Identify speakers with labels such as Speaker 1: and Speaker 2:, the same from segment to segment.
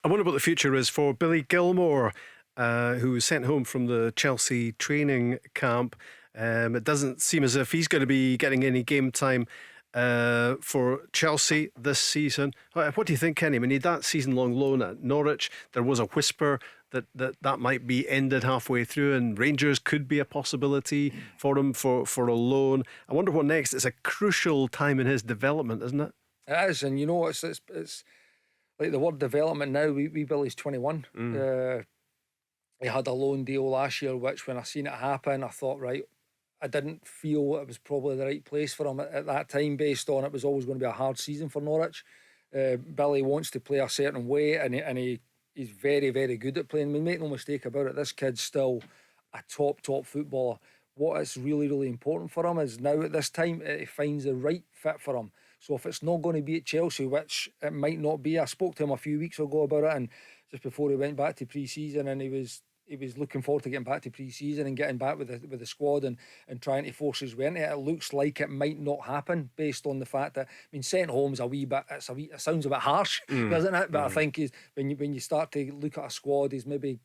Speaker 1: I wonder what the future is for Billy Gilmour, who was sent home from the Chelsea training camp. It doesn't seem as if he's going to be getting any game time for Chelsea this season. What do you think, Kenny? We need that season-long loan at Norwich. There was a whisper that might be ended halfway through, and Rangers could be a possibility for him for a loan. I wonder what next. It's a crucial time in his development, isn't it?
Speaker 2: It is, and you know, it's like the word development now. We Billy's 21. He had a loan deal last year, which when I seen it happen, I thought, right, I didn't feel it was probably the right place for him at that time, based on it was always going to be a hard season for Norwich. Billy wants to play a certain way, and he's very, very good at playing. I mean, make no mistake about it, this kid's still a top footballer. What is really, really important for him is now at this time, he finds the right fit for him. So if it's not going to be at Chelsea, which it might not be, I spoke to him a few weeks ago about it, and just before he went back to pre-season, and he was looking forward to getting back to pre-season and getting back with the squad and trying to force his way into it. It looks like it might not happen based on the fact that, I mean, sent home's it sounds a bit harsh, doesn't it? But I think when you start to look at a squad, he's maybe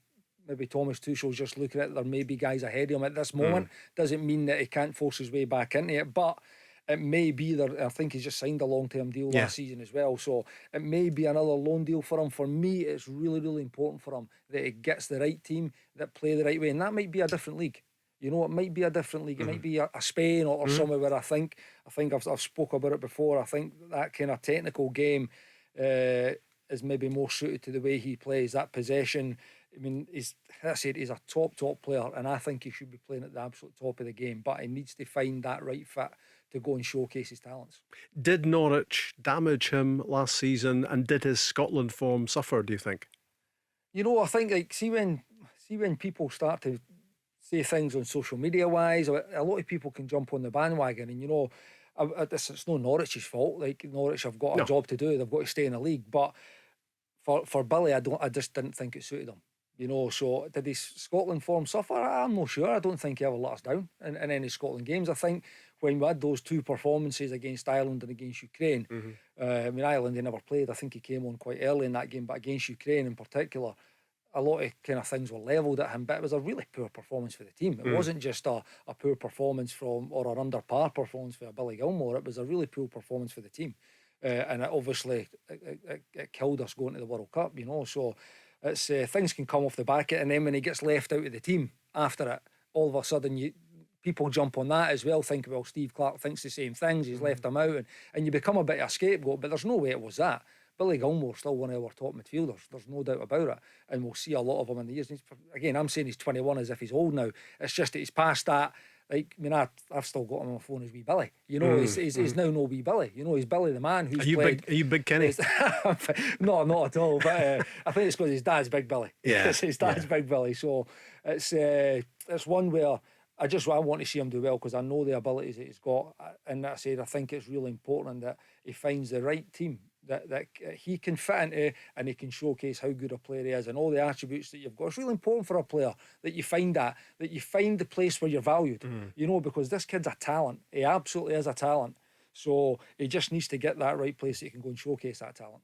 Speaker 2: Thomas Tuchel's just looking at there may be guys ahead of him at this moment. Doesn't mean that he can't force his way back into it, but it may be there. I think he's just signed a long-term deal last season as well, so it may be another loan deal for him. For me, it's really, really important for him that he gets the right team that play the right way, and that might be a different league. You know, it might be a different league. It might be a Spain or somewhere where I think I've spoke about it before. I think that kind of technical game is maybe more suited to the way he plays, that possession. I mean, he's a top player, and I think he should be playing at the absolute top of the game, but he needs to find that right fit to go and showcase his talents.
Speaker 1: Did Norwich damage him last season, and did his Scotland form suffer, do you think? You know,
Speaker 2: I think, like, see when people start to say things on social media wise, a lot of people can jump on the bandwagon, and you know, it's no Norwich's fault. Like, Norwich have got a job to do, they've got to stay in the league, but for Billy, I just didn't think it suited him. You know, so did his Scotland form suffer? I'm not sure. I don't think he ever let us down in any Scotland games. I think when we had those two performances against Ireland and against Ukraine, I mean, Ireland, he never played. I think he came on quite early in that game, but against Ukraine in particular, a lot of kind of things were levelled at him, but it was a really poor performance for the team. It wasn't just a poor performance or an under par performance for Billy Gilmour. It was a really poor performance for the team, and it obviously it killed us going to the World Cup, you know. So it's things can come off the back of it, and then when he gets left out of the team after it, all of a sudden people jump on that as well, think, well, Steve Clarke thinks the same things, he's left him out, and you become a bit of a scapegoat. But there's no way it was that. Billy Gilmour's still one of our top midfielders, there's no doubt about it, and we'll see a lot of him in the years. Again, I'm saying he's 21 as if he's old now. It's just that he's past that. Like, I mean, I've still got him on my phone as wee Billy. You know, he's now no wee Billy. You know, he's Billy the man who's
Speaker 1: Are you big Kenny?
Speaker 2: No, not at all. But I think it's because his dad's Big Billy. Yeah, his dad's Big Billy. So it's one where I want to see him do well, because I know the abilities that he's got. And I said, I think it's really important that he finds the right team that he can fit into, and he can showcase how good a player he is and all the attributes that you've got. It's really important for a player that you find the place where you're valued, you know, because this kid's a talent. He absolutely is a talent. So he just needs to get that right place that he can go and showcase that talent.